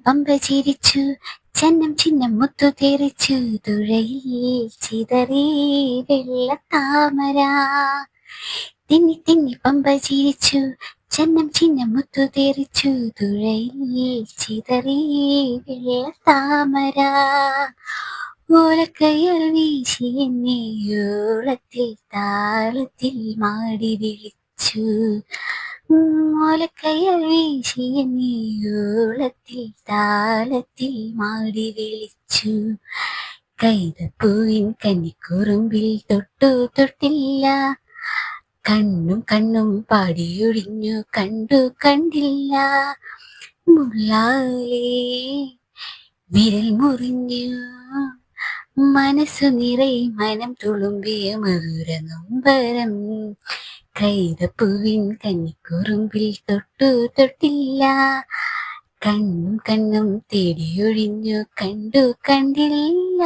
പമ്പ ചിരിച്ചു, ചന്നം ചിഹ്നം മുത്തു തെറിച്ചു, തുഴയിൽ ചിതറി വെള്ളത്താമര. തിങ്ങി തിങ്ങി പമ്പ ചിരിച്ചു, ചന്നം ചിഹ്നം മുത്തു തെറിച്ചു, തുഴയിൽ ചിതറി വെള്ളത്താമര. ഓലക്കയ്യാൽ വീശി എന്നെ ഓളത്തിൽ താളത്തിൽ മാടി വിളിച്ചു. ഓലക്കയ്യാൽ വീശി എന്നെ ഓളത്തിൽ താളത്തിൽ മാടി വിളിച്ചു. കൈതപ്പൂവിൻ കന്നിക്കുറുമ്പിൽ തൊട്ടു തൊട്ടില്ല, കണ്ണും കണ്ണും പാടിയൊഴിഞ്ഞു കണ്ടു കണ്ടില്ല. മുള്ളാലേ വിരൽ മുറിഞ്ഞു, മനസ്സു നിറയെ മനം തുളുമ്പിയ മധുര നൊമ്പരം. കൈതപ്പൂവിൻ കന്നിക്കുറുമ്പിൽ തൊട്ടു തൊട്ടില്ല, കണ്ണും കണ്ണും തേടിയൊഴിഞ്ഞു കണ്ടു കണ്ടില്ല.